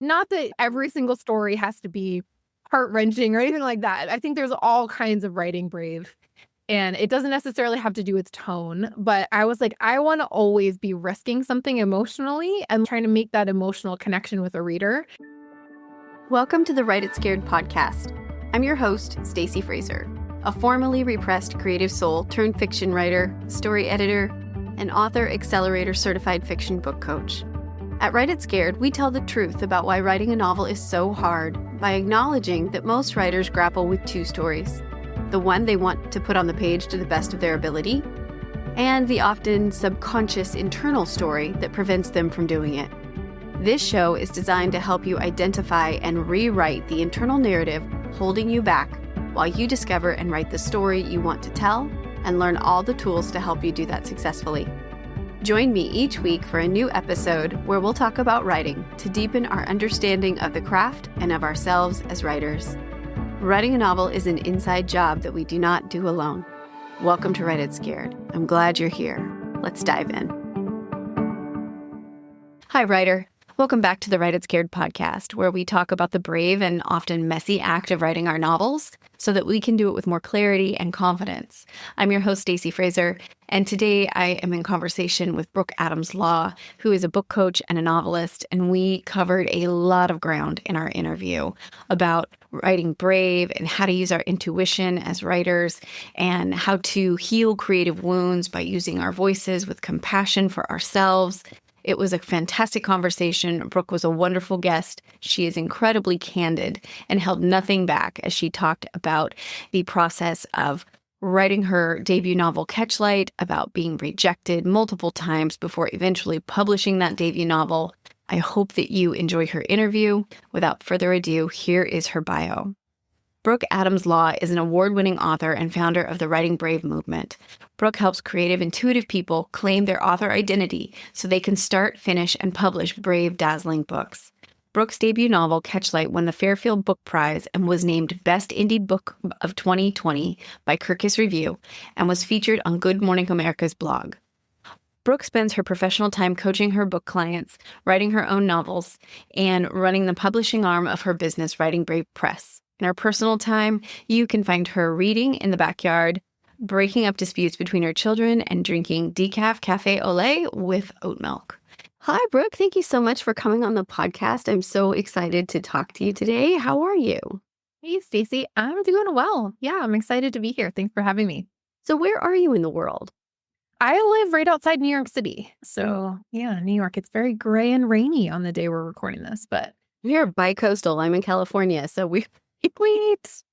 Not that every single story has to be heart-wrenching or anything like that. I think there's all kinds of writing brave, and it doesn't necessarily have to do with tone, but I was like, I want to always be risking something emotionally and trying to make that emotional connection with a reader. Welcome to the Write It Scared podcast. I'm your host, Stacey Fraser, a formerly repressed creative soul turned fiction writer, story editor, and author accelerator certified fiction book coach. At Write It Scared, we tell the truth about why writing a novel is so hard by acknowledging that most writers grapple with two stories: the one they want to put on the page to the best of their ability, and the often subconscious internal story that prevents them from doing it. This show is designed to help you identify and rewrite the internal narrative holding you back while you discover and write the story you want to tell and learn all the tools to help you do that successfully. Join me each week for a new episode where we'll talk about writing to deepen our understanding of the craft and of ourselves as writers. Writing a novel is an inside job that we do not do alone. Welcome to Write It Scared. I'm glad you're here. Let's dive in. Hi, writer. Welcome back to the Write It Scared podcast, where we talk about the brave and often messy act of writing our novels so that we can do it with more clarity and confidence. I'm your host, Stacey Fraser, and today I am in conversation with Brooke Adams Law, who is a book coach and a novelist, and we covered a lot of ground in our interview about writing brave and how to use our intuition as writers and how to heal creative wounds by using our voices with compassion for ourselves. It was a fantastic conversation. Brooke was a wonderful guest. She is incredibly candid and held nothing back as she talked about the process of writing her debut novel, Catchlight, about being rejected multiple times before eventually publishing that debut novel. I hope that you enjoy her interview. Without further ado, here is her bio. Brooke Adams Law is an award-winning author and founder of the Writing Brave movement. Brooke helps creative, intuitive people claim their author identity so they can start, finish, and publish brave, dazzling books. Brooke's debut novel, Catchlight, won the Fairfield Book Prize and was named Best Indie Book of 2020 by Kirkus Review and was featured on Good Morning America's blog. Brooke spends her professional time coaching her book clients, writing her own novels, and running the publishing arm of her business, Writing Brave Press. In her personal time, you can find her reading in the backyard, breaking up disputes between her children, and drinking decaf cafe au lait with oat milk. Hi, Brooke. Thank you so much for coming on the podcast. I'm so excited to talk to you today. How are you? Hey, Stacey, I'm doing well. Yeah, I'm excited to be here. Thanks for having me. So where are you in the world? I live right outside New York City. So yeah, New York, it's very gray and rainy on the day we're recording this, but You're bi-coastal. I'm in California, so we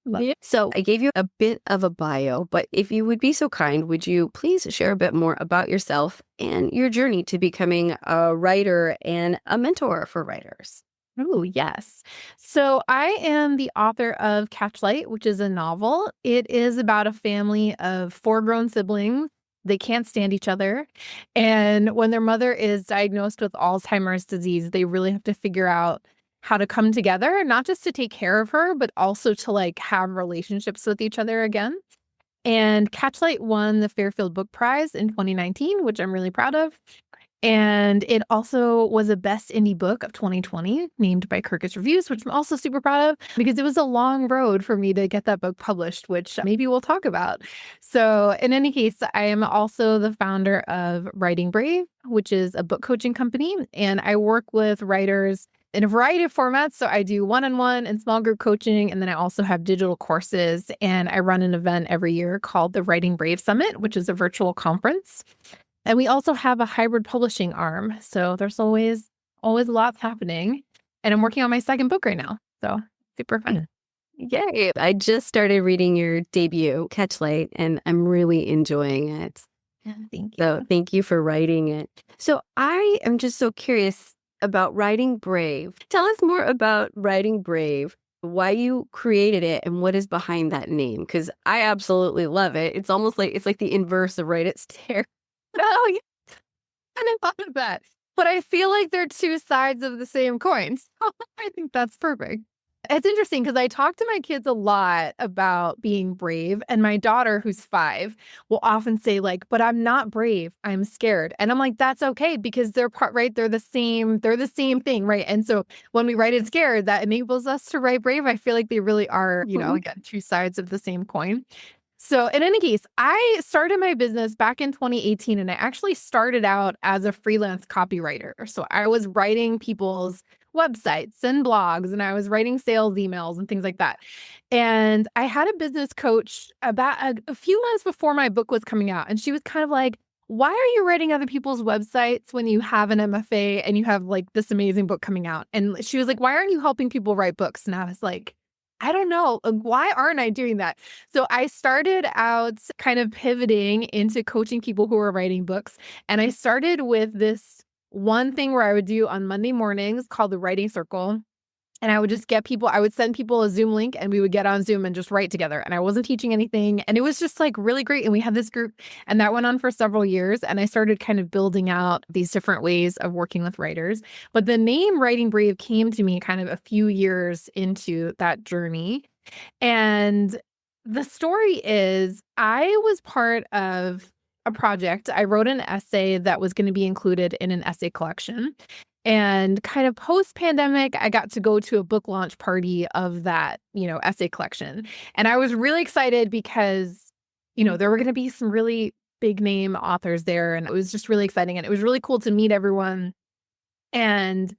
yeah. So I gave you a bit of a bio, but if you would be so kind, would you please share a bit more about yourself and your journey to becoming a writer and a mentor for writers? Oh, yes. So I am the author of Catchlight, which is a novel. It is about a family of 4 grown siblings. They can't stand each other. And when their mother is diagnosed with Alzheimer's disease, they really have to figure out how to come together, not just to take care of her, but also to have relationships with each other again. And Catchlight won the Fairfield Book Prize in 2019, which I'm really proud of. And it also was a Best Indie Book of 2020, named by Kirkus Reviews, which I'm also super proud of because it was a long road for me to get that book published, which maybe we'll talk about. So in any case, I am also the founder of Writing Brave, which is a book coaching company. And I work with writers in a variety of formats. So I do one-on-one and small group coaching. And then I also have digital courses. And I run an event every year called the Writing Brave Summit, which is a virtual conference. And we also have a hybrid publishing arm. So there's always lots happening. And I'm working on my second book right now. So super fun. Yay. I just started reading your debut, Catchlight, and I'm really enjoying it. Yeah, thank you. So thank you for writing it. So I am just so curious about Writing Brave. Tell us more about Writing Brave, why you created it, and what is behind that name. Because I absolutely love it. It's almost like the inverse of Write It Scared. Oh, yeah. And I thought of that. But I feel like they're two sides of the same coin. So I think that's perfect. It's interesting because I talk to my kids a lot about being brave, and my daughter, who's 5, will often say like, "But I'm not brave, I'm scared." And I'm like, "That's okay because they're right? They're the same thing, right?" And so when we write it scared, that enables us to write brave. I feel like they really are, again, two sides of the same coin. So in any case, I started my business back in 2018, and I actually started out as a freelance copywriter. So I was writing people's websites and blogs, and I was writing sales emails and things like that. And I had a business coach about a few months before my book was coming out, and she was kind of like, "Why are you writing other people's websites when you have an MFA and you have like this amazing book coming out?" And she was like, "Why aren't you helping people write books?" And I was like, I don't know. Why aren't I doing that? So I started out kind of pivoting into coaching people who were writing books. And I started with this one thing where I would do on Monday mornings called the writing circle. And I would just I would send people a Zoom link and we would get on Zoom and just write together. And I wasn't teaching anything. And it was just like really great. And we had this group and that went on for several years. And I started kind of building out these different ways of working with writers. But the name Writing Brave came to me kind of a few years into that journey. And the story is I was part of a project. I wrote an essay that was going to be included in an essay collection. And kind of post pandemic, I got to go to a book launch party of that, essay collection. And I was really excited because, there were going to be some really big name authors there. And it was just really exciting. And it was really cool to meet everyone. And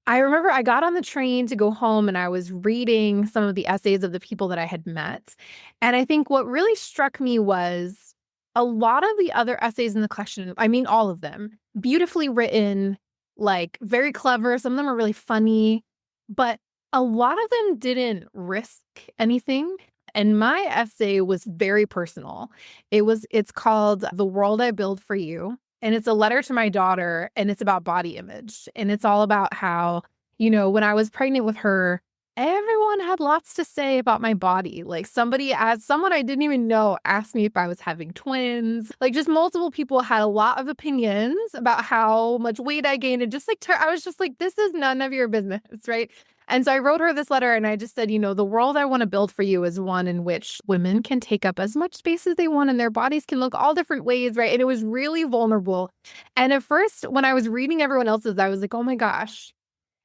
I remember I got on the train to go home and I was reading some of the essays of the people that I had met. And I think what really struck me was a lot of the other essays in the collection, I mean, all of them, beautifully written, like very clever. Some of them are really funny, but a lot of them didn't risk anything. And my essay was very personal. It's called The World I Build for You. And it's a letter to my daughter, and it's about body image. And it's all about how, when I was pregnant with her, everyone had lots to say about my body. Like someone I didn't even know asked me if I was having twins. Like just multiple people had a lot of opinions about how much weight I gained. And just like, I was just like, this is none of your business, right? And so I wrote her this letter and I just said, the world I want to build for you is one in which women can take up as much space as they want and their bodies can look all different ways, right? And it was really vulnerable. And at first, when I was reading everyone else's, I was like, oh my gosh,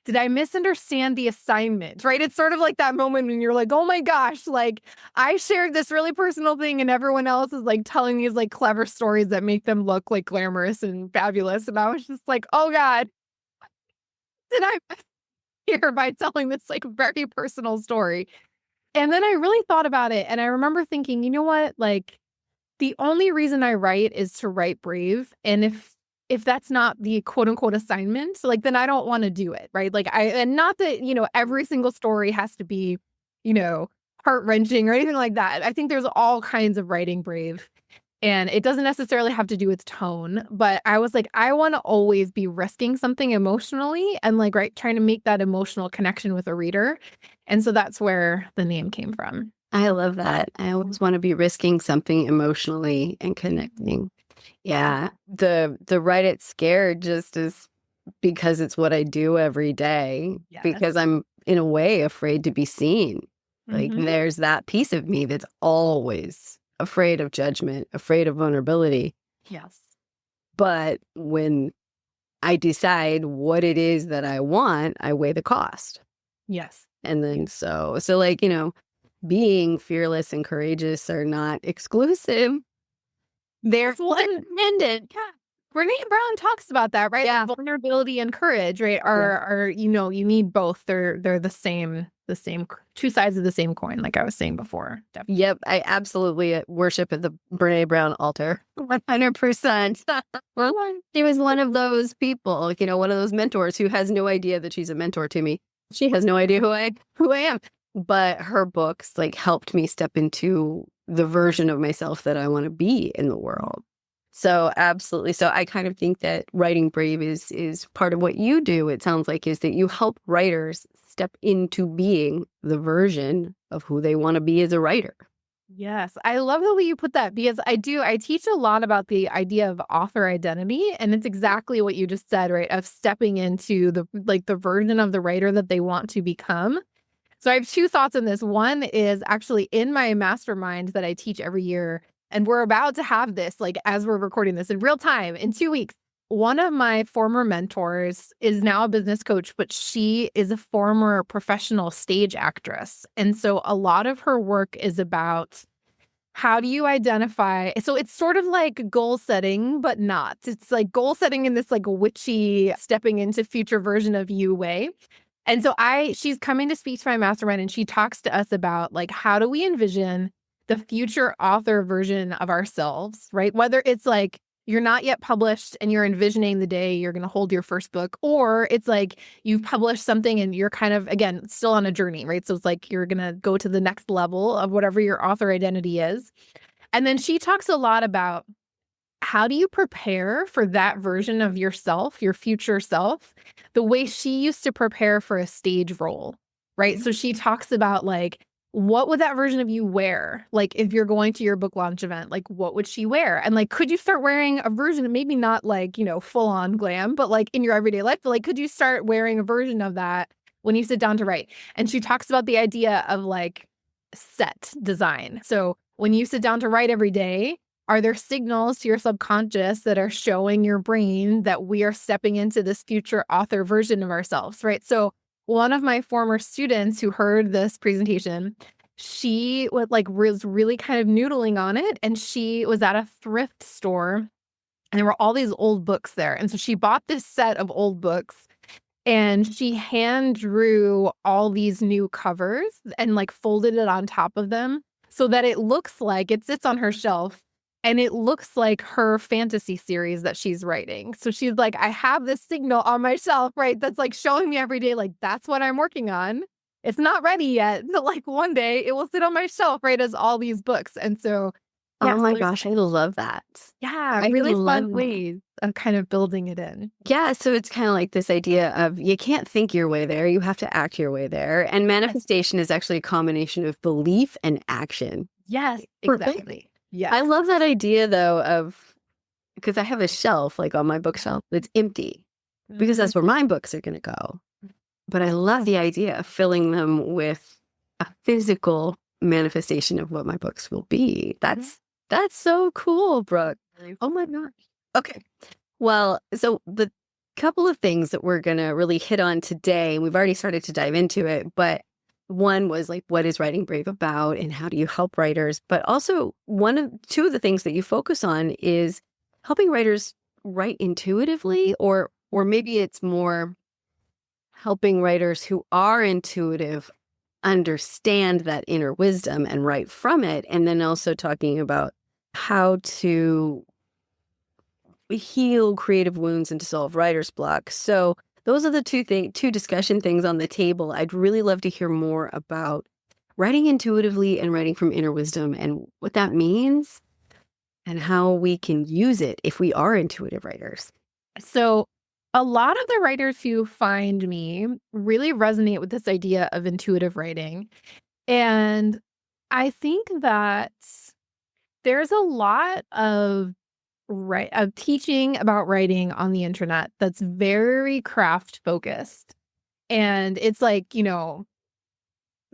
did I misunderstand the assignment, right? It's sort of like that moment when you're like, oh my gosh, like I shared this really personal thing and everyone else is like telling these like clever stories that make them look like glamorous and fabulous. And I was just like, oh God, did I here by telling this like very personal story? And then I really thought about it. And I remember thinking, you know what? Like the only reason I write is to write brave. And if that's not the quote unquote assignment, like then I don't want to do it. Right. And not that, every single story has to be, you know, heart wrenching or anything like that. I think there's all kinds of writing brave. And it doesn't necessarily have to do with tone, but I was like, I want to always be risking something emotionally and like, right, trying to make that emotional connection with a reader. And so that's where the name came from. I love that. I always want to be risking something emotionally and connecting. Yeah. The write it scared just is because it's what I do every day, Yes. because I'm in a way afraid to be seen. Like Mhm. there's that piece of me that's always afraid of judgment, afraid of vulnerability. Yes. But when I decide what it is that I want, I weigh the cost. Yes. And then so like, being fearless and courageous are not exclusive. They're independent. Yeah. Brene Brown talks about that, right? Yeah. Vulnerability and courage, right? Are you need both. They're the same two sides of the same coin, like I was saying before. Definitely. Yep. I absolutely worship at the Brene Brown altar. 100%. She was one of those people, one of those mentors who has no idea that she's a mentor to me. She has no idea who I am. But her books like helped me step into the version of myself that I want to be in the world. So absolutely. So I kind of think that writing brave is part of what you do. It sounds like is that you help writers step into being the version of who they want to be as a writer. Yes, I love the way you put that because I teach a lot about the idea of author identity, and it's exactly what you just said, right? Of stepping into the version of the writer that they want to become. So I have two thoughts on this. One is actually in my mastermind that I teach every year, and we're about to have this, like, as we're recording this in real time in 2 weeks. One of my former mentors is now a business coach, but she is a former professional stage actress. And so a lot of her work is about how do you identify? So it's sort of like goal setting, but not. It's like goal setting in this like witchy stepping into future version of you way. And so she's coming to speak to my mastermind, and she talks to us about like, how do we envision the future author version of ourselves, right? Whether it's like you're not yet published and you're envisioning the day you're going to hold your first book, or it's like you've published something and you're kind of, again, still on a journey, right? So it's like you're going to go to the next level of whatever your author identity is. And then she talks a lot about how do you prepare for that version of yourself, your future self, the way she used to prepare for a stage role, right? So she talks about like, what would that version of you wear? Like, if you're going to your book launch event, like, what would she wear? And like, could you start wearing a version, maybe not like, full on glam, but like in your everyday life, but like, could you start wearing a version of that when you sit down to write? And she talks about the idea of like set design. So when you sit down to write every day, are there signals to your subconscious that are showing your brain that we are stepping into this future author version of ourselves, right? So one of my former students who heard this presentation, she was really kind of noodling on it, and she was at a thrift store, and there were all these old books there. And so she bought this set of old books, and she hand drew all these new covers and like folded it on top of them so that it looks like it sits on her shelf. And it looks like her fantasy series that she's writing. So she's like, I have this signal on my shelf, right? That's like showing me every day, like, that's what I'm working on. It's not ready yet, but like one day it will sit on my shelf, right? As all these books. And so, Oh yes, my gosh, I love that. yeah, I really love fun that. ways of kind of building it in. Yeah, so it's kind of like this idea of you can't think your way there, you have to act your way there. And manifestation is actually a combination of belief and action. Yes, Perfect. exactly. Yes. I love that idea though of because I have a shelf like on my bookshelf that's empty because that's where my books are going to go. But I love the idea of filling them with a physical manifestation of what my books will be. That's so cool, Brooke. Oh my gosh. Okay. Well, so the couple of things that we're going to really hit on today, and we've already started to dive into it, but one was like, what is Writing Brave about and how do you help writers? But also two of the things that you focus on is helping writers write intuitively, or maybe it's more helping writers who are intuitive understand that inner wisdom and write from it. And then also talking about how to heal creative wounds and to solve writer's block. So those are the two discussion things on the table. I'd really love to hear more about writing intuitively and writing from inner wisdom and what that means and how we can use it if we are intuitive writers. So a lot of the writers who find me really resonate with this idea of intuitive writing. And I think that there's a lot of teaching about writing on the internet that's very craft focused. And it's like,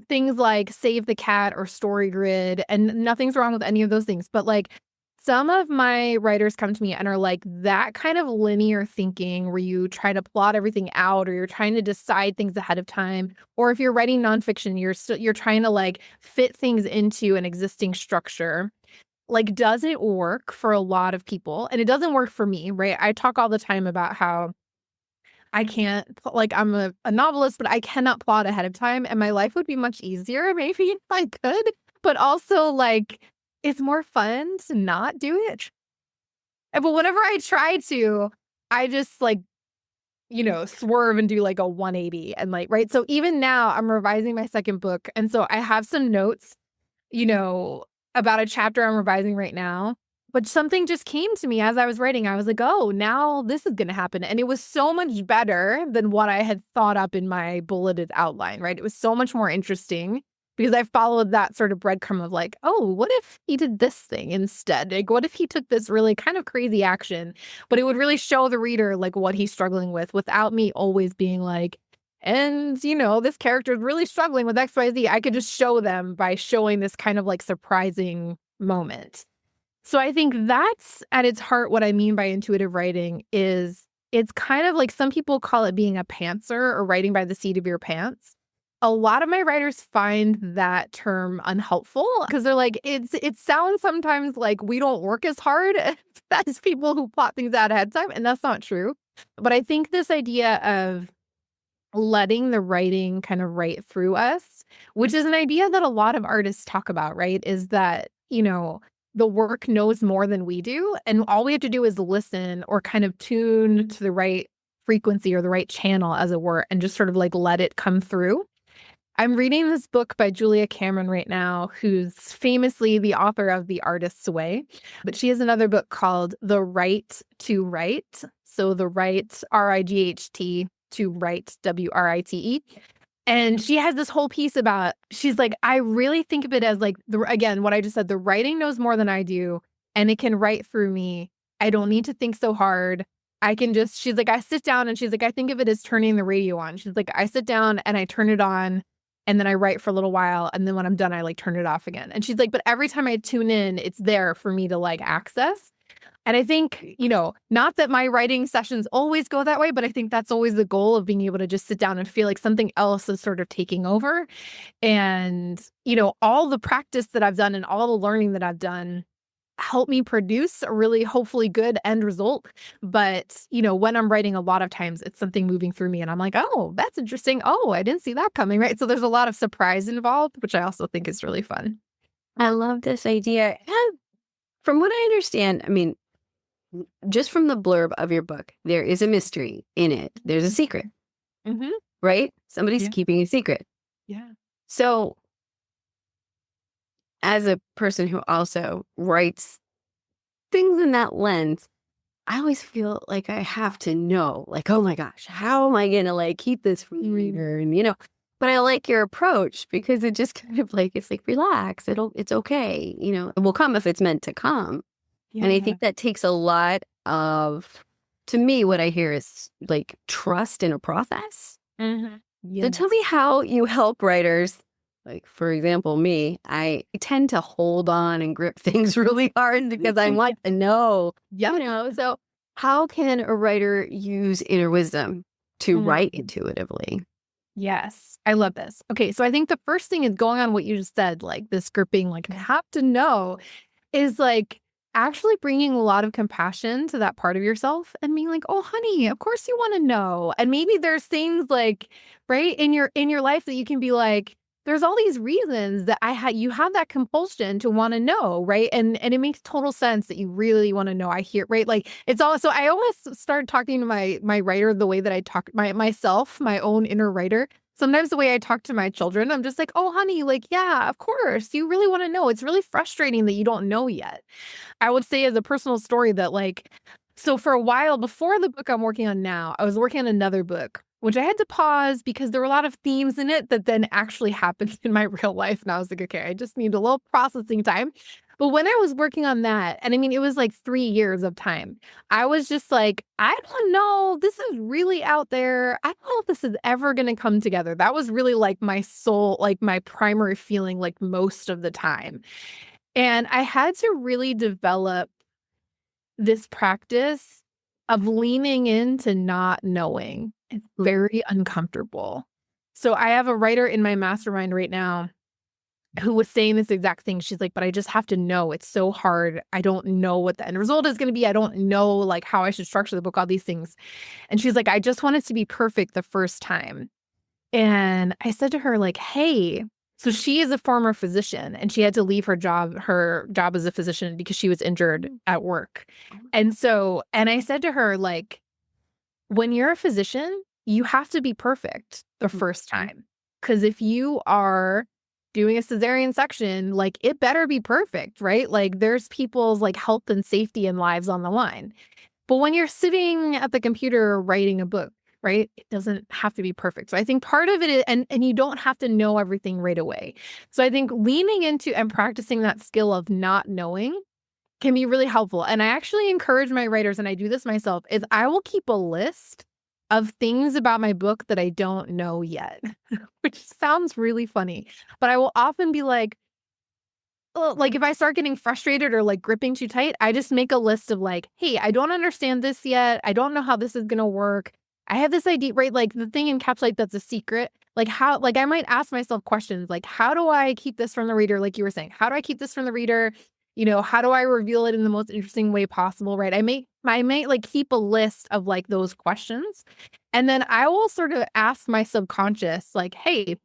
things like Save the Cat or Story Grid, and nothing's wrong with any of those things. But like some of my writers come to me and are like that kind of linear thinking where you try to plot everything out or you're trying to decide things ahead of time. Or if you're writing nonfiction, you're trying to like fit things into an existing structure. Like, doesn't work for a lot of people, and it doesn't work for me, right? I talk all the time about how I can't, like, I'm a novelist, but I cannot plot ahead of time, and my life would be much easier maybe if I could, but also, like, it's more fun to not do it. But whenever I try to, I just, like, swerve and do, like, a 180 and, like, right? So even now, I'm revising my second book, and so I have some notes, you know, about a chapter I'm revising right now. But something just came to me as I was writing. I was like, oh, now this is going to happen. And it was so much better than what I had thought up in my bulleted outline, right? It was so much more interesting because I followed that sort of breadcrumb of like, oh, what if he did this thing instead? Like, what if he took this really kind of crazy action, but it would really show the reader like what he's struggling with without me always being like, And, this character is really struggling with XYZ. I could just show them by showing this kind of like surprising moment. So I think that's at its heart what I mean by intuitive writing is it's kind of like some people call it being a pantser or writing by the seat of your pants. A lot of my writers find that term unhelpful because they're like, it sounds sometimes like we don't work as hard as people who plot things out ahead of time, and that's not true. But I think this idea of letting the writing kind of write through us, which is an idea that a lot of artists talk about, right? Is that, the work knows more than we do. And all we have to do is listen or kind of tune to the right frequency or the right channel, as it were, and just sort of like let it come through. I'm reading this book by Julia Cameron right now, who's famously the author of The Artist's Way. But she has another book called The Right to Write. So the right, RIGHT, to write, WRITE. And she has this whole piece about, she's like, I really think of it as like, again, what I just said, the writing knows more than I do, and it can write through me. I don't need to think so hard. I can just, she's like, I sit down and she's like, I think of it as turning the radio on. She's like, I sit down and I turn it on and then I write for a little while. And then when I'm done, I like turn it off again. And she's like, but every time I tune in, it's there for me to like access. And I think, not that my writing sessions always go that way, but I think that's always the goal of being able to just sit down and feel like something else is sort of taking over. And, all the practice that I've done and all the learning that I've done help me produce a really hopefully good end result. But, when I'm writing, a lot of times it's something moving through me and I'm like, oh, that's interesting. Oh, I didn't see that coming. Right. So there's a lot of surprise involved, which I also think is really fun. I love this idea. And from what I understand, I mean, just from the blurb of your book, there is a mystery in it. There's a secret, right? Somebody's keeping a secret. Yeah. So as a person who also writes things in that lens, I always feel like I have to know, like, oh my gosh, how am I going to like keep this from the reader? And, but I like your approach because it just kind of like, it's like, relax, it's okay. It will come if it's meant to come. Yeah. And I think that takes a lot of, to me, what I hear is like trust in a process. Yes. So tell me how you help writers. Like, for example, me, I tend to hold on and grip things really hard because I want to know, so how can a writer use inner wisdom to write intuitively? Yes, I love this. Okay, so I think the first thing is going on what you just said, like this gripping, like I have to know, is like actually bringing a lot of compassion to that part of yourself and being like, oh, honey, of course you want to know. And maybe there's things like, right, in your life that you can be like, there's all these reasons that you have that compulsion to want to know, right? And it makes total sense that you really want to know. I hear, right? Like it's all, so I always start talking to my writer the way that I talk myself, my own inner writer. Sometimes the way I talk to my children, I'm just like, oh, honey, like, yeah, of course, you really want to know. It's really frustrating that you don't know yet. I would say as a personal story that like, so for a while before the book I'm working on now, I was working on another book, which I had to pause because there were a lot of themes in it that then actually happened in my real life. And I was like, okay, I just need a little processing time. But when I was working on that, and I mean, it was like 3 years of time, I was just like, I don't know, this is really out there. I don't know if this is ever going to come together. That was really like my soul, like my primary feeling, like most of the time. And I had to really develop this practice of leaning into not knowing. It's very uncomfortable. So I have a writer in my mastermind right now who was saying this exact thing. She's like, but I just have to know. It's so hard. I don't know what the end result is going to be. I don't know like how I should structure the book, all these things. And she's like, I just want it to be perfect the first time. And I said to her like, hey, so she is a former physician and she had to leave her job as a physician because she was injured at work. And I said to her, like, when you're a physician, you have to be perfect the first time. Because if you are doing a cesarean section, like it better be perfect, right? Like there's people's like health and safety and lives on the line. But when you're sitting at the computer writing a book, right, it doesn't have to be perfect. So I think part of it is, and you don't have to know everything right away. So I think leaning into and practicing that skill of not knowing can be really helpful. And I actually encourage my writers, and I do this myself, is I will keep a list of things about my book that I don't know yet, which sounds really funny. But I will often be like, well, like if I start getting frustrated or like gripping too tight, I just make a list of like, hey, I don't understand this yet. I don't know how this is going to work. I have this idea, right? Like the thing in Capsulite that's a secret. Like how, like I might ask myself questions like, how do I keep this from the reader? Like you were saying, how do I keep this from the reader? How do I reveal it in the most interesting way possible? Right. I may like keep a list of like those questions. And then I will sort of ask my subconscious, like, hey,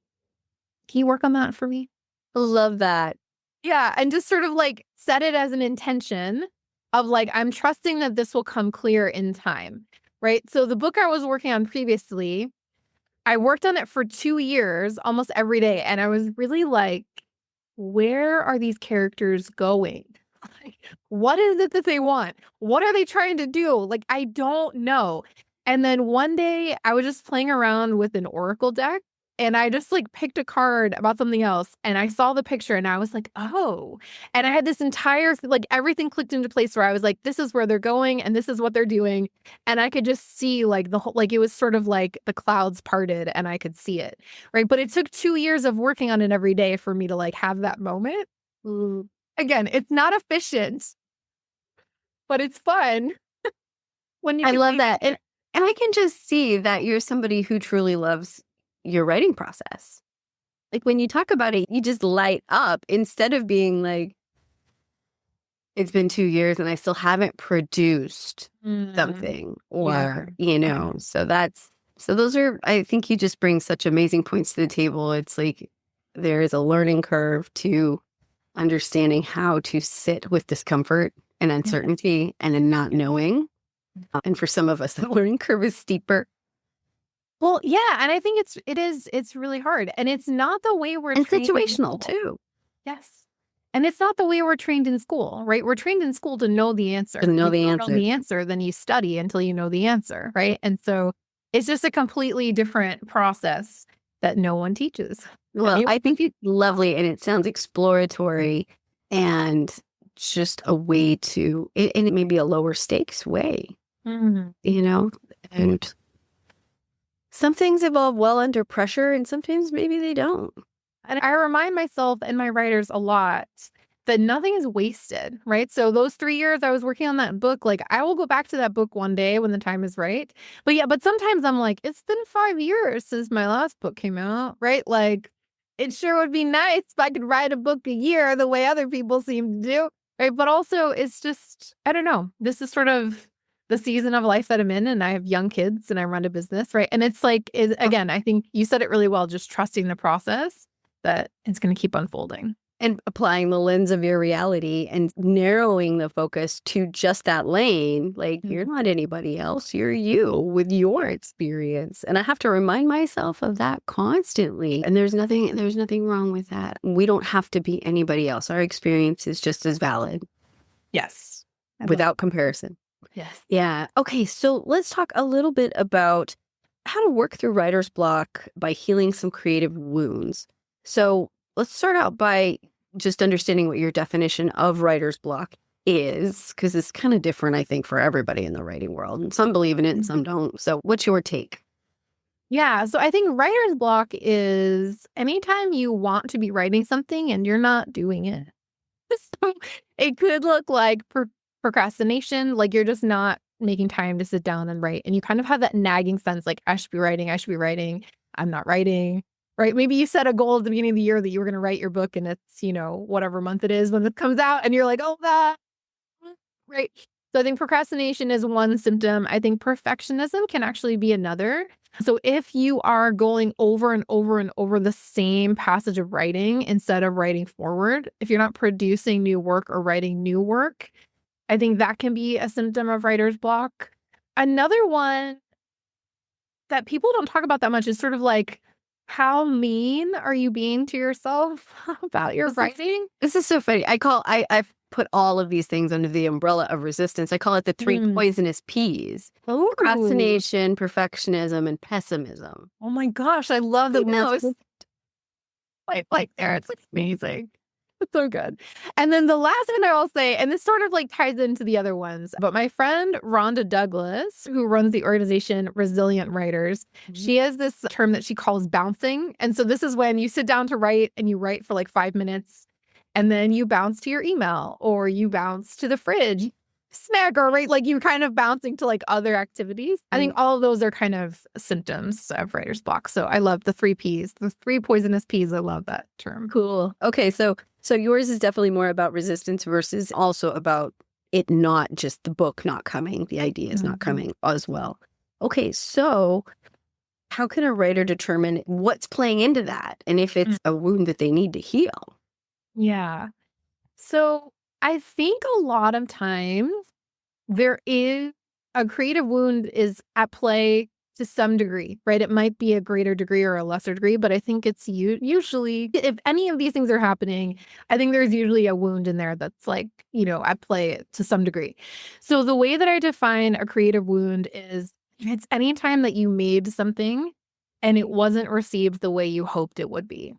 can you work on that for me? Love that. Yeah, and just sort of, like, set it as an intention of, like, I'm trusting that this will come clear in time, right? So the book I was working on previously, I worked on it for 2 years almost every day, and I was really like, "Where are these characters going? Like, what is it that they want? What are they trying to do?" Like, I don't know. And then one day, I was just playing around with an oracle deck, and I just, like, picked a card about something else, and I saw the picture, and I was like, "Oh." And I had this entire like, everything clicked into place where I was like, "This is where they're going, and this is what they're doing." And I could just see, like, the whole like, it was sort of like the clouds parted, and I could see it, right? But it took 2 years of working on it every day for me to, like, have that moment. Again, it's not efficient, but it's fun when you I can love make that. And I can just see that you're somebody who truly loves your writing process. Like when you talk about it, you just light up instead of being like, it's been 2 years and I still haven't produced Mm, something yeah. or, Okay. so those are, I think you just bring such amazing points to the table. It's like there is a learning curve to understanding how to sit with discomfort and Yes. uncertainty and in not Yes. knowing. And for some of us, the learning curve is steeper Well, yeah, and I think it's really hard, and it's not the way we're and trained in situational school. too. Yes. And it's not the way we're trained in school, right? We're trained in school to know the To answer. know If the you don't know answer. the answer, then you study until you know the answer, right? And so it's just a completely different process that no one teaches. Well, I think it's lovely and it sounds exploratory and just a way to, and it may be a lower stakes way, Mhm. you know? And some things evolve well under pressure and sometimes maybe they don't. And I remind myself and my writers a lot that nothing is wasted, right? So those 3 years I was working on that book, like, I will go back to that book one day when the time is right. But yeah, but sometimes I'm like, "It's been 5 years since my last book came out," right? Like, it sure would be nice if I could write a book a year the way other people seem to do, right? But also, it's just I don't know. This is sort of the season of life that I'm in, and I have young kids, and I run a business, right? And it's like, again, I think you said it really well, just trusting the process that it's gonna keep unfolding. And applying the lens of your reality and narrowing the focus to just that lane. Like you're Mhm. not anybody else. You're you with your experience. And I have to remind myself of that constantly. And there's nothing wrong with that. We don't have to be anybody else. Our experience is just as valid Yes. I love without comparison. yes. Yeah. Okay. So let's talk a little bit about how to work through writer's block by healing some creative wounds. So let's start out by just understanding what your definition of writer's block is, because it's kind of different, I think, for everybody in the writing world. And some believe in it and Mhm. some don't. So what's your take? Yeah, so I think writer's block is anytime you want to be writing something and you're not doing it. So it could look like procrastination, like you're just not making time to sit down and write, and you kind of have that nagging sense, like, I should be writing, I'm not writing, right? Maybe you set a goal at the beginning of the year that you were gonna write your book, and it's, whatever month it is when it comes out, and you're like, "Oh, that" right? So I think procrastination is one symptom. I think perfectionism can actually be another. So if you are going over and over and over the same passage of writing instead of writing forward, if you're not producing new work or writing new work, I think that can be a symptom of writer's block. Another one that people don't talk about that much is sort of like, how mean are you being to yourself about your This is, writing? this is so funny. I've put all of these things under the umbrella of resistance. I call it the three Mm. poisonous P's: Oh, procrastination, perfectionism, and pessimism. oh my gosh, I love that we Now, know it's like there. It's like amazing. So good. And then the last thing I will say, and this sort of like ties into the other ones, but my friend Rhonda Douglas, who runs the organization Resilient Writers, she has this term that she calls bouncing. And so this is when you sit down to write and you write for like 5 minutes and then you bounce to your email or you bounce to the fridge, snack, or right, like you're kind of bouncing to like other activities. I think all of those are kind of symptoms of writer's block. So I love the 3 Ps, the 3 poisonous Ps. I love that term. Cool. Okay, so yours is definitely more about resistance versus also about it not just the book not coming, the idea is not coming as well. Okay, so how can a writer determine what's playing into that and if it's a wound that they need to heal? Yeah. So I think a lot of times there is a creative wound is at play to some degree, right? It might be a greater degree or a lesser degree, but I think it's usually, if any of these things are happening, I think there's usually a wound in there that's like, at play to some degree. So the way that I define a creative wound is it's any time that you made something and it wasn't received the way you hoped it would be.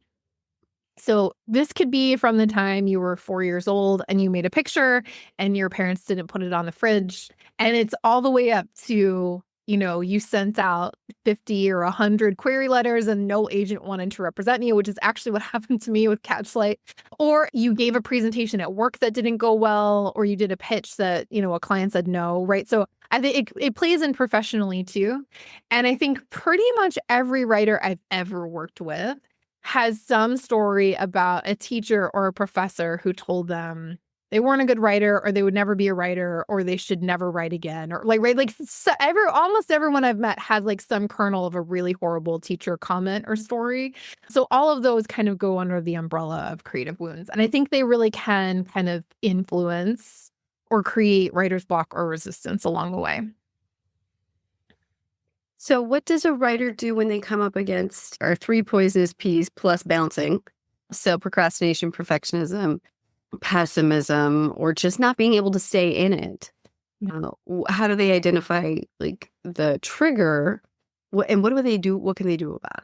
So this could be from the time you were 4 years old and you made a picture and your parents didn't put it on the fridge. And it's all the way up to, you sent out 50 or 100 query letters and no agent wanted to represent you, which is actually what happened to me with Catchlight. Or you gave a presentation at work that didn't go well, or you did a pitch that, a client said no, right? So I think it plays in professionally too. And I think pretty much every writer I've ever worked with has some story about a teacher or a professor who told them they weren't a good writer or they would never be a writer or they should never write again or like, right? Like almost everyone I've met has like some kernel of a really horrible teacher comment or story. So all of those kind of go under the umbrella of creative wounds. And I think they really can kind of influence or create writer's block or resistance along the way. So what does a writer do when they come up against our 3 poisonous Ps plus bouncing? So procrastination, perfectionism, pessimism, or just not being able to stay in it. How do they identify like the trigger? And what do they do? What can they do about it?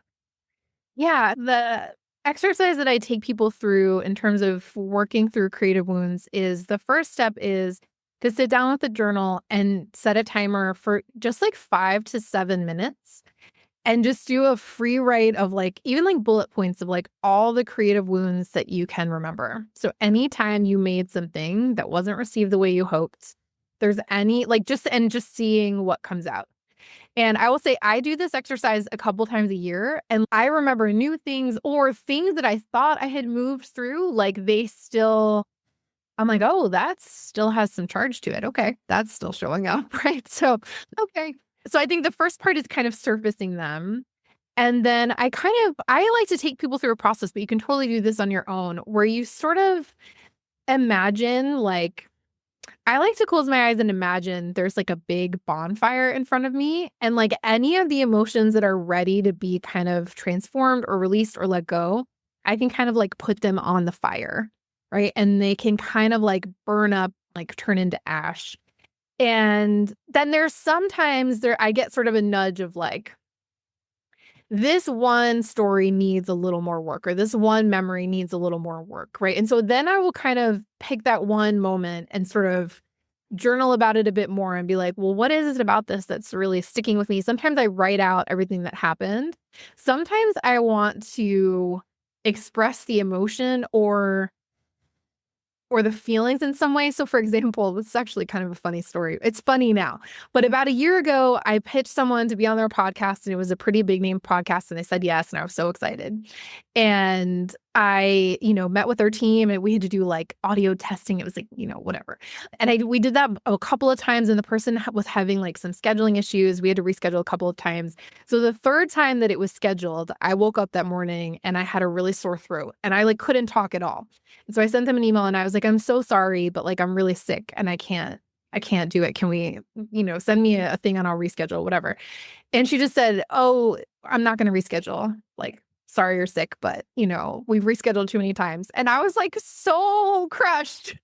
Yeah, the exercise that I take people through in terms of working through creative wounds is the first step is to sit down with a journal and set a timer for just like 5 to 7 minutes and just do a free write of like even like bullet points of like all the creative wounds that you can remember. So anytime you made something that wasn't received the way you hoped, there's any like just seeing what comes out. And I will say I do this exercise a couple times a year and I remember new things or things that I thought I had moved through, like I'm like, oh, that still has some charge to it. Okay, that's still showing up, right? So, okay. So I think the first part is kind of surfacing them. And then I like to take people through a process, but you can totally do this on your own, where you sort of imagine like, I like to close my eyes and imagine there's like a big bonfire in front of me and like any of the emotions that are ready to be kind of transformed or released or let go, I can kind of like put them on the fire, right? And they can kind of like burn up, like turn into ash. And then there's sometimes I get sort of a nudge of like, this one story needs a little more work, or this one memory needs a little more work, right? And so then I will kind of pick that one moment and sort of journal about it a bit more and be like, well, what is it about this that's really sticking with me? Sometimes I write out everything that happened. Sometimes I want to express the emotion or the feelings in some way. So for example, this is actually kind of a funny story. It's funny now, but about a year ago, I pitched someone to be on their podcast and it was a pretty big name podcast and they said yes. And I was so excited. And I, met with their team and we had to do like audio testing. It was like, whatever. And we did that a couple of times and the person was having like some scheduling issues. We had to reschedule a couple of times. So the third time that it was scheduled, I woke up that morning and I had a really sore throat and I like couldn't talk at all. And so I sent them an email and I was like, I'm so sorry, but like, I'm really sick and I can't do it. Can we, send me a thing and I'll reschedule, whatever. And she just said, oh, I'm not going to reschedule. Like, sorry you're sick, but we've rescheduled too many times. And I was like so crushed.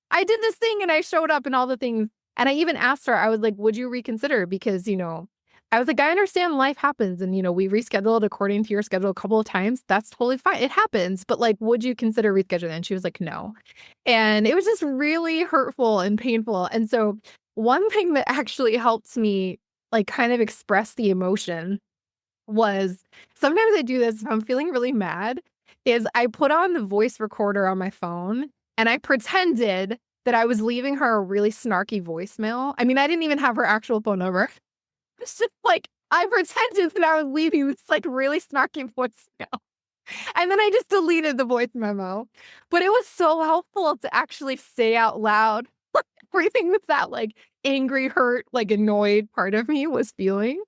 I did this thing and I showed up and all the things. And I even asked her, I was like, would you reconsider? Because, I was like, I understand life happens and, we rescheduled according to your schedule a couple of times. That's totally fine. It happens. But like, would you consider rescheduling? And she was like, no. And it was just really hurtful and painful. And so one thing that actually helped me like kind of express the emotion was sometimes I do this if I'm feeling really mad, is I put on the voice recorder on my phone and I pretended that I was leaving her a really snarky voicemail. I mean, I didn't even have her actual phone number. It's just like I pretended that I was leaving this like really snarky voicemail. And then I just deleted the voice memo. But it was so helpful to actually say out loud everything that like angry, hurt, like annoyed part of me was feeling.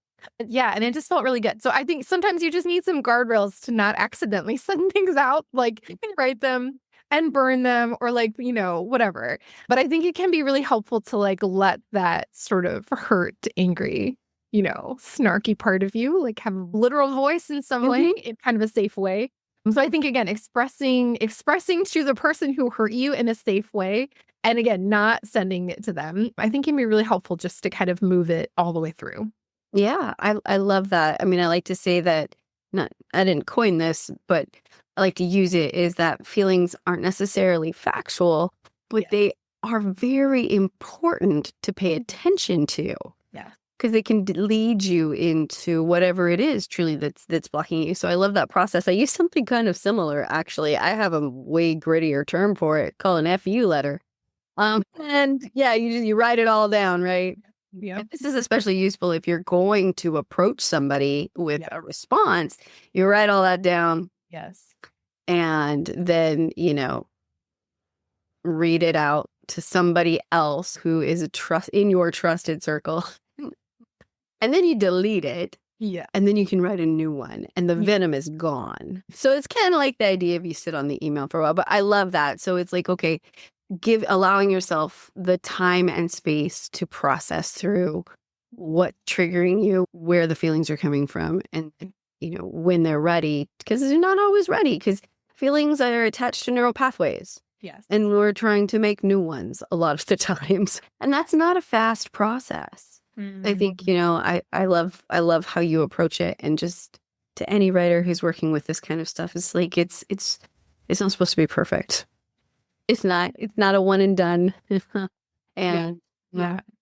Yeah, and it just felt really good. So I think sometimes you just need some guardrails to not accidentally send things out, like you can write them and burn them or like, whatever. But I think it can be really helpful to like let that sort of hurt, angry, snarky part of you, like have a literal voice in some way in kind of a safe way. So I think again, expressing to the person who hurt you in a safe way. And again, not sending it to them, I think can be really helpful just to kind of move it all the way through. Yeah, I love that. I mean, I like to say that I didn't coin this, but I like to use it is that feelings aren't necessarily factual, but they are very important to pay attention to. Yeah. Because they can lead you into whatever it is truly that's blocking you. So I love that process. I use something kind of similar, actually. I have a way grittier term for it called an FU letter. And yeah, you write it all down, right? Yeah. This is especially useful if you're going to approach somebody with a response. You write all that down. Yes. And then, read it out to somebody else who is in your trusted circle. And then you delete it. Yeah. And then you can write a new one and the venom is gone. So it's kind of like the idea of you sit on the email for a while, but I love that. So it's like, okay, allowing yourself the time and space to process through what's triggering you, where the feelings are coming from, and when they're ready, because they're not always ready, because feelings are attached to neural pathways. Yes. And we're trying to make new ones a lot of the times. And that's not a fast process. I think, I love how you approach it. And just to any writer who's working with this kind of stuff, it's like it's not supposed to be perfect. It's not a one and done. And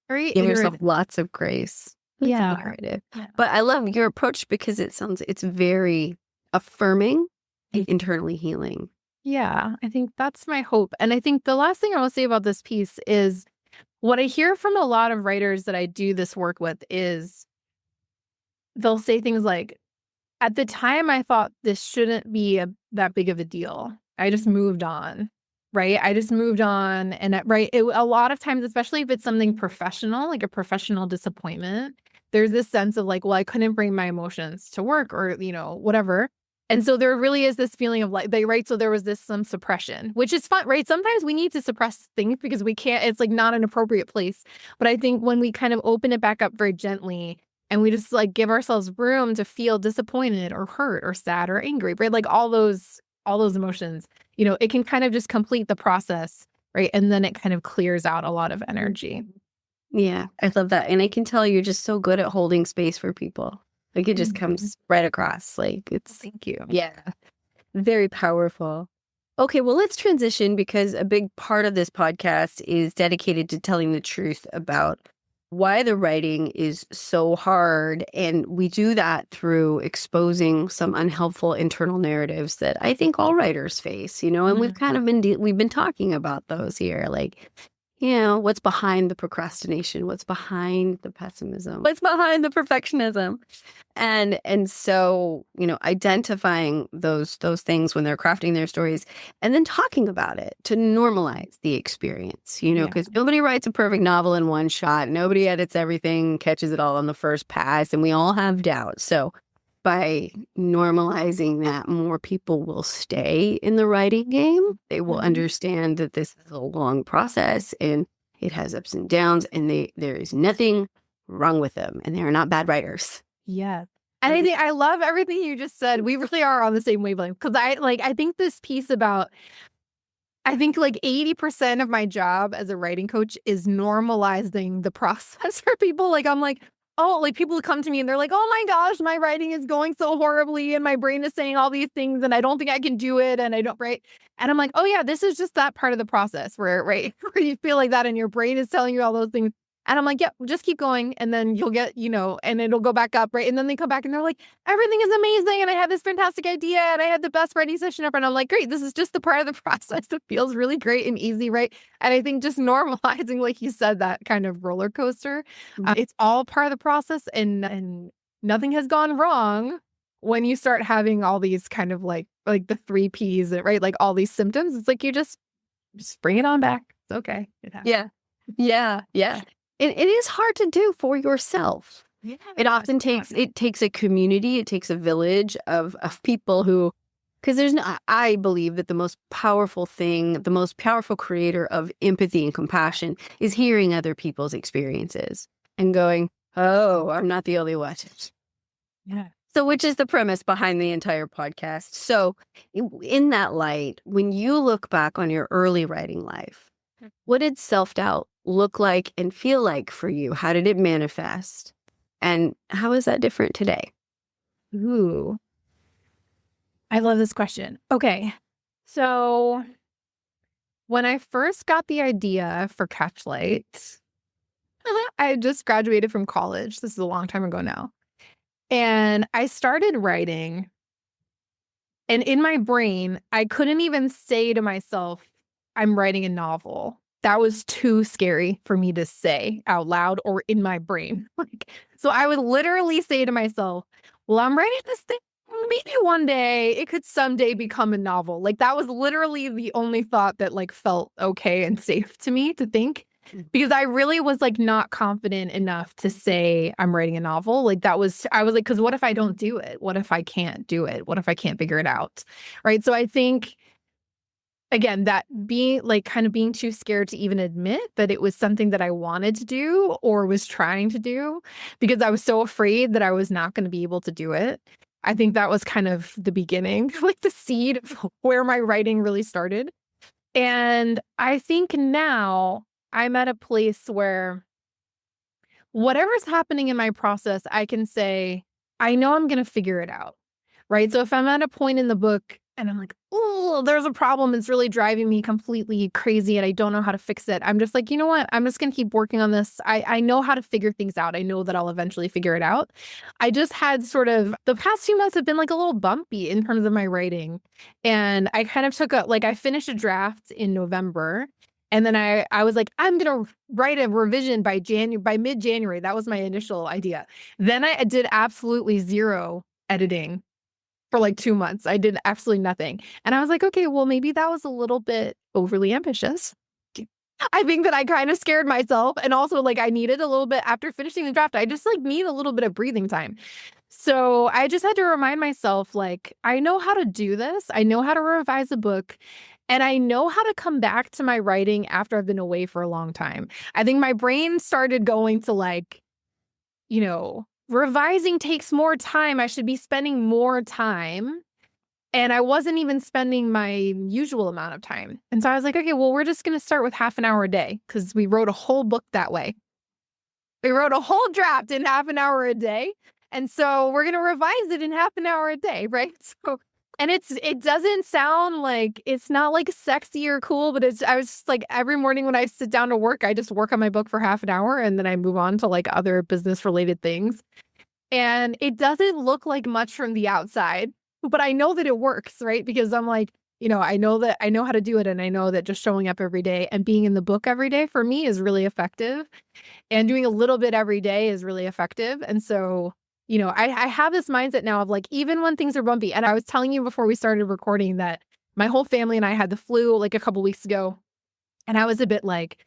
give yourself lots of grace. Narrative. Yeah. But I love your approach because it's very affirming and internally healing. Yeah, I think that's my hope. And I think the last thing I will say about this piece is what I hear from a lot of writers that I do this work with is they'll say things like, at the time I thought this shouldn't be that big of a deal. I just moved on. Right. I just moved on. And a lot of times, especially if it's something professional, like a professional disappointment, there's this sense of like, well, I couldn't bring my emotions to work or, whatever. And so there really is this feeling of like, so there was some suppression, which is fun, right? Sometimes we need to suppress things because we can't, it's like not an appropriate place. But I think when we kind of open it back up very gently and we just like give ourselves room to feel disappointed or hurt or sad or angry, right? Like all those emotions, it can kind of just complete the process, right? And then it kind of clears out a lot of energy. Yeah, I love that. And I can tell you're just so good at holding space for people. Like it just comes right across. Like Thank you. Yeah, very powerful. Okay, well, let's transition because a big part of this podcast is dedicated to telling the truth about why the writing is so hard. And we do that through exposing some unhelpful internal narratives that I think all writers face, and we've kind of we've been talking about those here. Like, what's behind the procrastination? What's behind the pessimism? What's behind the perfectionism? And so, identifying those things when they're crafting their stories and then talking about it to normalize the experience, because nobody writes a perfect novel in one shot. Nobody edits everything, catches it all on the first pass, and we all have doubts. So by normalizing that, more people will stay in the writing game. They will understand that this is a long process and it has ups and downs, and there is nothing wrong with them, and they are not bad writers. Yes. And I love everything you just said. We really are on the same wavelength because I think this piece about, I think like 80% of my job as a writing coach is normalizing the process for people. Like, I'm like, oh, like people come to me and they're like, oh my gosh, my writing is going so horribly and my brain is saying all these things and I don't think I can do it. And I don't, right. And I'm like, oh yeah, this is just that part of the process where, right, where you feel like that and your brain is telling you all those things. And I'm like, yeah, just keep going. And then you'll get, and it'll go back up. Right. And then they come back and they're like, everything is amazing. And I had this fantastic idea and I had the best writing session ever. And I'm like, great, this is just the part of the process that feels really great and easy. Right. And I think just normalizing, like you said, that kind of roller coaster, it's all part of the process and nothing has gone wrong when you start having all these kind of like the 3 Ps, right? Like all these symptoms. It's like you just bring it on back. It's okay. It happens. Yeah. Yeah. Yeah. It is hard to do for yourself. Yeah. It often takes a community, it takes a village of people who, because I believe that the most powerful thing, the most powerful creator of empathy and compassion is hearing other people's experiences and going, oh, I'm not the only one. Yeah. So, which is the premise behind the entire podcast. So, in that light, when you look back on your early writing life, what did self-doubt look like and feel like for you? How did it manifest? And how is that different today? Ooh. I love this question. Okay. So when I first got the idea for Catchlight, I had just graduated from college. This is a long time ago now. And I started writing. And in my brain, I couldn't even say to myself, I'm writing a novel. That was too scary for me to say out loud or in my brain. So I would literally say to myself, well, I'm writing this thing. Maybe one day it could someday become a novel. Like that was literally the only thought that like felt okay and safe to me to think, because I really was like not confident enough to say I'm writing a novel. Like I was like, because what if I don't do it? What if I can't do it? What if I can't figure it out? Right. So I think, again, that being like kind of being too scared to even admit that it was something that I wanted to do or was trying to do because I was so afraid that I was not going to be able to do it. I think that was kind of the beginning, like the seed of where my writing really started. And I think now I'm at a place where whatever's happening in my process, I can say, I know I'm going to figure it out. Right. So if I'm at a point in the book and I'm like, oh, there's a problem, it's really driving me completely crazy and I don't know how to fix it, I'm just like, you know what? I'm just going to keep working on this. I know how to figure things out. I know that I'll eventually figure it out. I just had sort of the past few months have been like a little bumpy in terms of my writing. And I kind of I finished a draft in November. And then I was like, I'm going to write a revision by mid-January. That was my initial idea. Then I did absolutely zero editing for like 2 months. I did absolutely nothing. And I was like, okay, well, maybe that was a little bit overly ambitious. I think that I kind of scared myself. And also like I needed a little bit after finishing the draft, I just like need a little bit of breathing time. So I just had to remind myself, like, I know how to do this. I know how to revise a book. And I know how to come back to my writing after I've been away for a long time. I think my brain started going to like, revising takes more time. I should be spending more time. And I wasn't even spending my usual amount of time. And so I was like, okay, well, we're just going to start with half an hour a day because we wrote a whole book that way. We wrote a whole draft in half an hour a day. And so we're going to revise it in half an hour a day, right? So, and it doesn't sound like, it's not like sexy or cool, but I was like every morning when I sit down to work, I just work on my book for half an hour and then I move on to like other business related things. And it doesn't look like much from the outside, but I know that it works, right? Because I'm like, I know how to do it. And I know that just showing up every day and being in the book every day for me is really effective. And doing a little bit every day is really effective. And so, I have this mindset now of like, even when things are bumpy, and I was telling you before we started recording that my whole family and I had the flu like a couple weeks ago. And I was a bit like,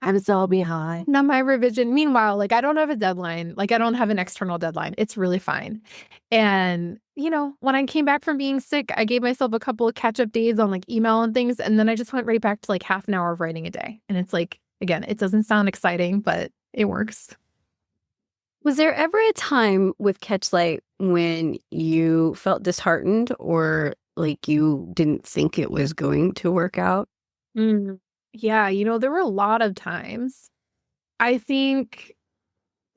I'm so behind on my revision. Meanwhile, like I don't have a deadline. Like I don't have an external deadline. It's really fine. And, when I came back from being sick, I gave myself a couple of catch-up days on like email and things. And then I just went right back to like half an hour of writing a day. And it's like, again, it doesn't sound exciting, but it works. Was there ever a time with Catchlight when you felt disheartened or like you didn't think it was going to work out? Yeah, there were a lot of times. I think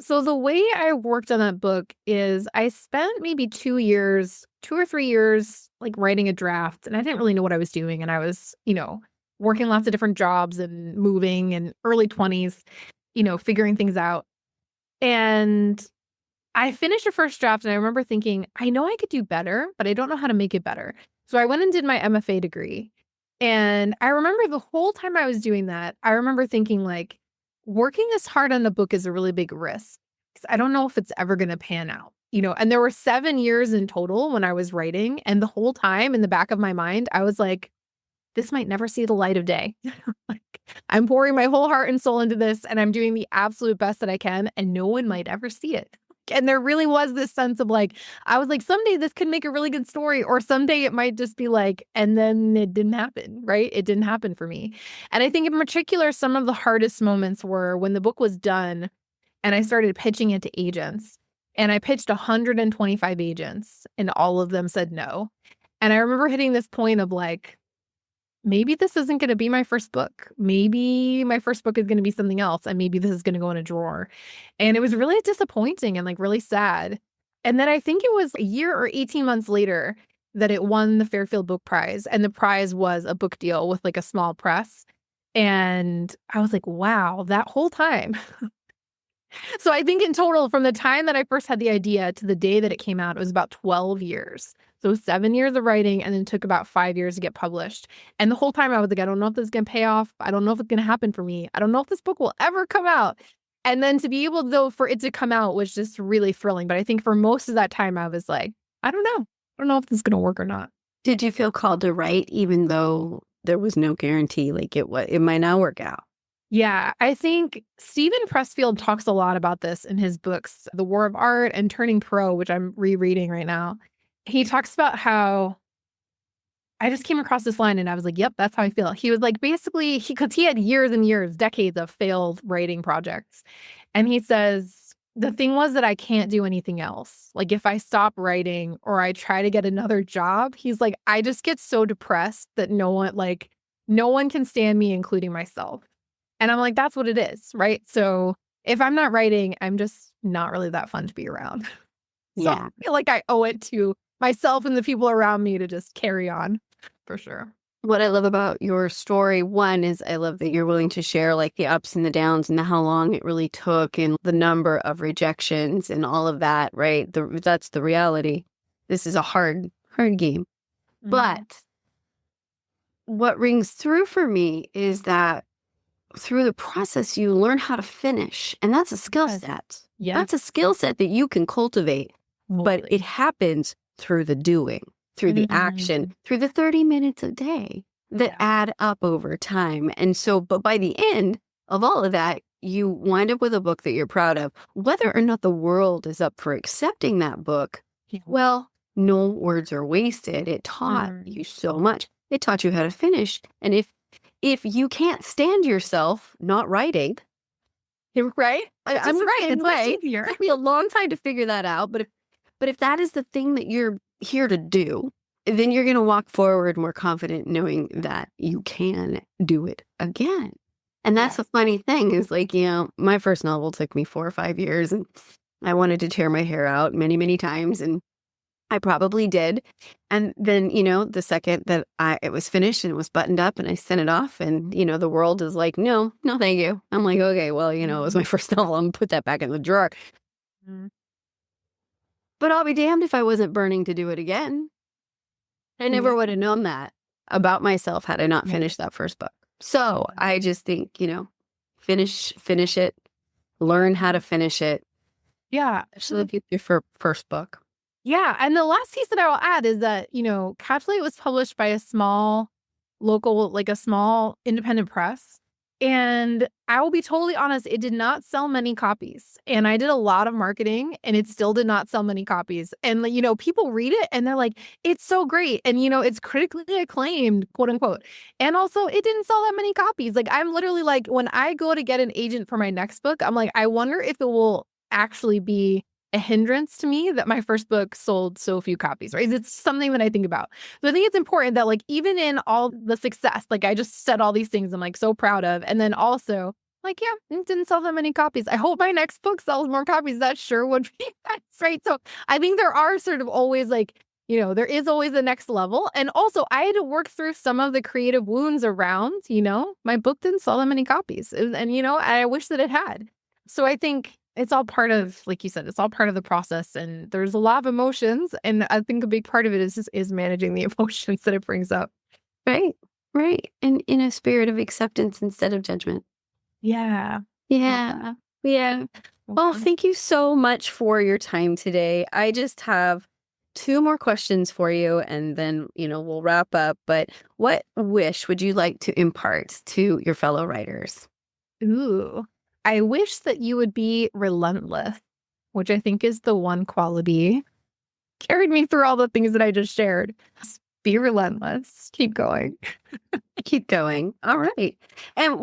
So the way I worked on that book is I spent maybe 2 years, 2 or 3 years, like writing a draft, and I didn't really know what I was doing. And I was, working lots of different jobs and moving and early 20s, figuring things out. And I finished a first draft and I remember thinking, I know I could do better, but I don't know how to make it better. So I went and did my MFA degree. And I remember the whole time I was doing that, I remember thinking like, working this hard on a book is a really big risk because I don't know if it's ever going to pan out. And there were 7 years in total when I was writing. And the whole time in the back of my mind, I was like, this might never see the light of day. Like, I'm pouring my whole heart and soul into this and I'm doing the absolute best that I can, and no one might ever see it. And there really was this sense of like, I was like, someday this could make a really good story, or someday it might just be like, and then it didn't happen, right? It didn't happen for me. And I think in particular, some of the hardest moments were when the book was done and I started pitching it to agents. And I pitched 125 agents and all of them said no. And I remember hitting this point of like, maybe this isn't going to be my first book. Maybe my first book is going to be something else. And maybe this is going to go in a drawer. And it was really disappointing and like really sad. And then I think it was a year or 18 months later that it won the Fairfield Book Prize. And the prize was a book deal with like a small press. And I was like, wow, that whole time. So I think in total, from the time that I first had the idea to the day that it came out, it was about 12 years. So 7 years of writing, and then took about 5 years to get published. And the whole time I was like, I don't know if this is going to pay off. I don't know if it's going to happen for me. I don't know if this book will ever come out. And then to be able, though, for it to come out was just really thrilling. But I think for most of that time, I was like, I don't know. I don't know if this is going to work or not. Did you feel called to write even though there was no guarantee like it might not work out? Yeah, I think Stephen Pressfield talks a lot about this in his books, The War of Art and Turning Pro, which I'm rereading right now. He talks about how I just came across this line and I was like, yep, that's how I feel. He was like, basically, because he had years and years, decades of failed writing projects. And he says, the thing was that I can't do anything else. Like if I stop writing or I try to get another job, he's like, I just get so depressed that no one can stand me, including myself. And I'm like, that's what it is, right? So if I'm not writing, I'm just not really that fun to be around. So Yeah. I feel like I owe it to myself and the people around me to just carry on, for sure. What I love about your story, one, is I love that you're willing to share like the ups and the downs and how long it really took and the number of rejections and all of that, right? That's the reality. This is a hard game. Mhm. But what rings through for me is that through the process, you learn how to finish. And that's a skill Yes. set. Yeah. That's a skill set that you can cultivate. But Totally. it happens through the doing, through the action, through the 30 minutes a day that Yeah. add up over time. And so, but by the end of all of that, you wind up with a book that you're proud of. Whether or not the world is up for accepting that book, Yeah. well, no words are wasted. It taught you so much. It taught you how to finish. And if you can't stand yourself not writing, Right? I'm right. It's much it easier. took me a long time to figure that out. But if that is the thing that you're here to do, then you're going to walk forward more confident knowing that you can do it again. And that's the funny thing is like, my first novel took me 4 or 5 years and I wanted to tear my hair out many, many times. And I probably did. And then, the second that it was finished and it was buttoned up and I sent it off and, the world is like, no, thank you. I'm like, okay, well, it was my first novel. I'm gonna put that back in the drawer. Mhm. But I'll be damned if I wasn't burning to do it again. I never Yeah. would have known that about myself had I not finished that first book. So I just think, finish it, learn how to finish it. Yeah. Especially if it's your first book. Yeah. And the last piece that I will add is that, Catchlight was published by a small local, like a small independent press. And I will be totally honest, it did not sell many copies. And I did a lot of marketing and it still did not sell many copies. And, people read it and they're like, it's so great. And, it's critically acclaimed, quote unquote. And also, it didn't sell that many copies. Like, I'm literally like, when I go to get an agent for my next book, I'm like, I wonder if it will actually be a hindrance to me that my first book sold so few copies, right? It's something that I think about. So I think it's important that like even in all the success, like I just said all these things I'm like so proud of. And then also Like, yeah, it didn't sell that many copies. I hope my next book sells more copies. That sure would be nice, right? So I think there are sort of always like, there is always the next level. And also, I had to work through some of the creative wounds around, my book didn't sell that many copies. And I wish that it had. So I think it's all part of, like you said, it's all part of the process. And there's a lot of emotions. And I think a big part of it is managing the emotions that it brings up. Right. Right. And in a spirit of acceptance instead of judgment. Yeah. Yeah. Yeah. Well, thank you so much for your time today. I just have 2 more questions for you and then, we'll wrap up. But what wish would you like to impart to your fellow writers? Ooh, I wish that you would be relentless, which I think is the one quality carried me through all the things that I just shared. Just be relentless. Keep going. Keep going. All right. And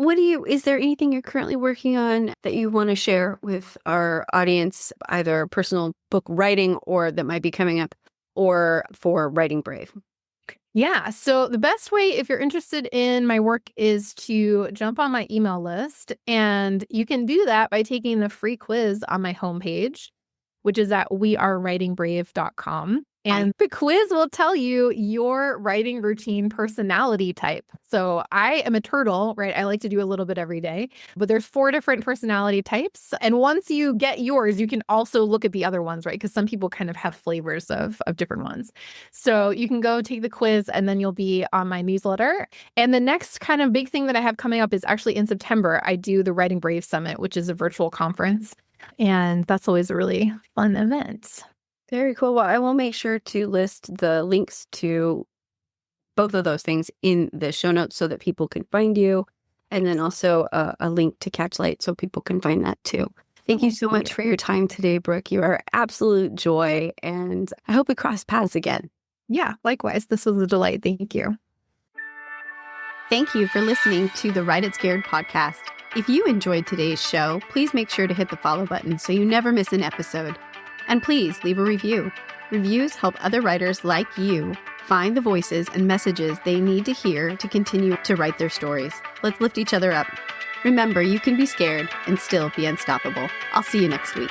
is there anything you're currently working on that you want to share with our audience, either personal book writing or that might be coming up or for Writing Brave? Yeah. So the best way, if you're interested in my work, is to jump on my email list. And you can do that by taking the free quiz on my homepage, which is at wearewritingbrave.com. And the quiz will tell you your writing routine personality type. So I am a turtle, right? I like to do a little bit every day, but there's 4 different personality types. And once you get yours, you can also look at the other ones, right? Because some people kind of have flavors of different ones. So you can go take the quiz and then you'll be on my newsletter. And the next kind of big thing that I have coming up is actually in September, I do the Writing Brave Summit, which is a virtual conference. And that's always a really fun event. Very cool. Well, I will make sure to list the links to both of those things in the show notes so that people can find you. And then also a link to Catchlight so people can find that too. Thank you so much for your time today, Brooke. You are absolute joy. And I hope we cross paths again. Yeah, likewise. This was a delight. Thank you. Thank you for listening to the Write It Scared podcast. If you enjoyed today's show, please make sure to hit the follow button so you never miss an episode. And please leave a review. Reviews help other writers like you find the voices and messages they need to hear to continue to write their stories. Let's lift each other up. Remember, you can be scared and still be unstoppable. I'll see you next week.